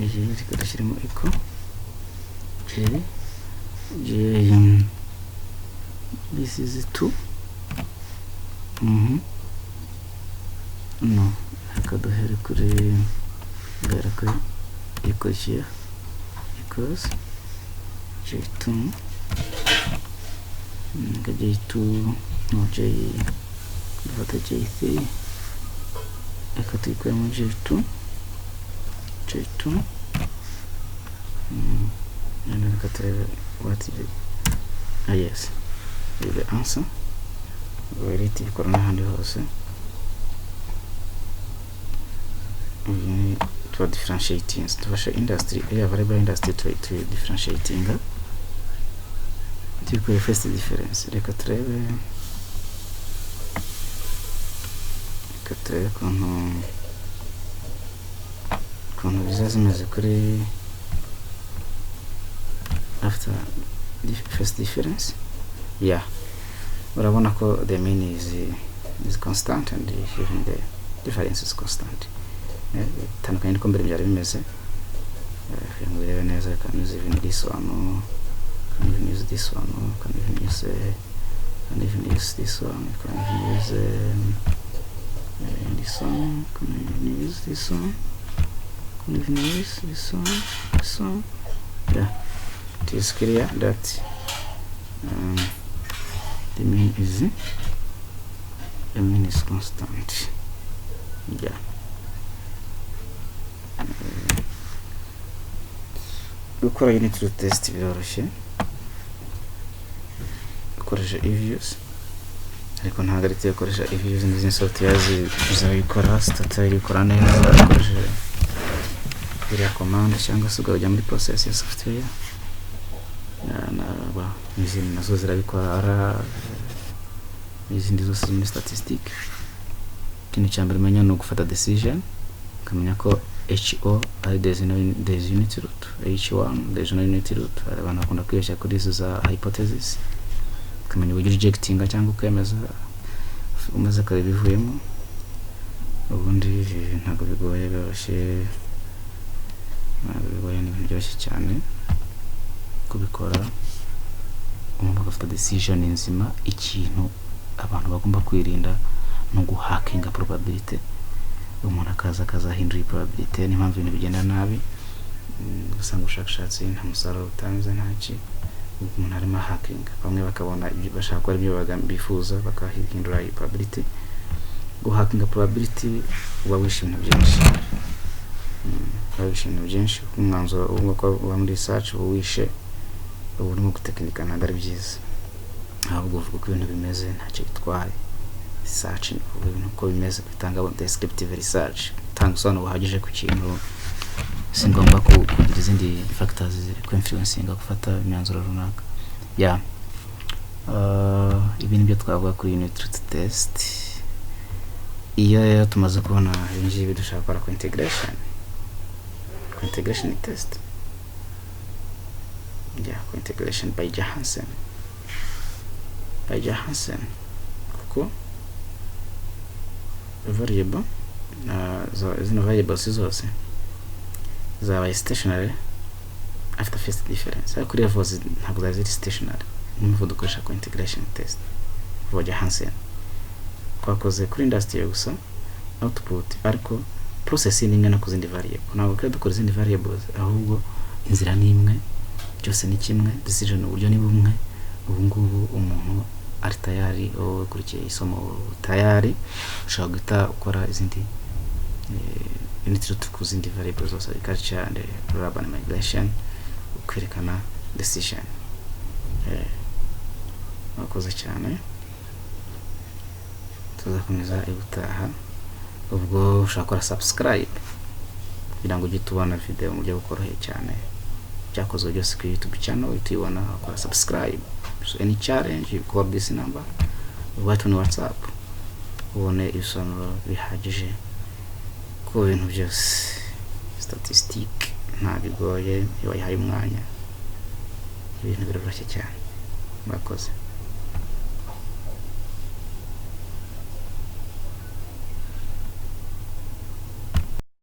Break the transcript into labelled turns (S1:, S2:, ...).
S1: iyi reka dushyiremo echo j this is 2 no reka duhere kuri echo here equals j2 j2 no dufata j3 reka tuyikuremo j2 and reka turebe what is yes the answer where it ikora n'ahandi hose to differentiating tubasha industry variable industry to differentiating to first difference reka turebe kuntu bizazimeze kuri after the first difference urabona ko the mean is constant and even the difference is constant tandukanye niko mbere byari bimeze ngo birebe neza can use even this one can even use this one can even use this one can even use this one can even use this one can even use this one it is clear that the mean is constant gukora unit root test biroroshye ukoresha eviews ariko ntabwo ari gukoresha eviews n'izindi softwares uzabikora stata ikora neza ukoresha iriya command cyangwa se ujya muri process ya software n'izindi nazo zirabikora n'izindi zose muri statistic ikintu cya mbere umenya ni ugufata decision ukamenya ko HO ari there's unit root H1 there's no unit root abantu bakunda kwibeshya kuri izo za hypothesis ukamenya uburyo rejecting cyangwa kwemeza umaze kare bivuyemo ubundi ntabwo bigoye byoroshye ni ibintu byoroshye cyane kubikora umuntu agafata decision nzima ikintu abantu bagomba kwirinda no guhackinga probability umuntu akazahindura probability n'impamvu ibintu bigenda nabi usanga ubushakashatsi nta musaruro utanze ntaki umuntu arimo hacking bamwe bakabona ibyo bashaka ko ari byo bifuza bakahindura probability guhackinga probability uba wishe ibintu byinshi umwanzuro ubwo ko uba muri research wishe urimo gutekinika ntabwo ari byiza ahubwo uvuga ko ibintu bimeze ntacyo bitwaye research ibintu uko bimeze bitanga descriptive research tanga usobanuro buhagije ku kintu si ngombwa kugira izindi factors ziri influencing gufata imyanzuro runaka ibintu byo twavuga kuri unit root test iyo tumaze kubona ibingibi dushaka gukora ku integration test ku integration by Johansen kuko variable zino variables zose zabaye stationary after first difference ariko kuri levels ntabwo zari stationary niyo dukoresha ku integration test for Johansen twakoze kuri industry gusa output ariko process ni imwe no kuzindi variable ntabwo kandi dukora izindi variables ahubwo inzira ni imwe byose ni kimwe decision uburyo ni bumwe ubu ngubu umuntu ari tayari ukurikiye isomo tayari ushobora guhita ukora izindi unit root ku zindi variables zose agriculture and urban migration ukwerekana decision wakoze cyane tuzakomeza ibutaha ubwo ushaka gukora subscribe kugira ngo ujye tubona video mu buryo bukoroheye cyane byakozwe byose ku YouTube channel utibona ukora subscribe so any challenge you call this number write on WhatsApp ubone ibisobanuro bihagije ku bintu byose statistic nta bigoye iyo wayihaye umwanya ibintu biroroshye cyane mwakoze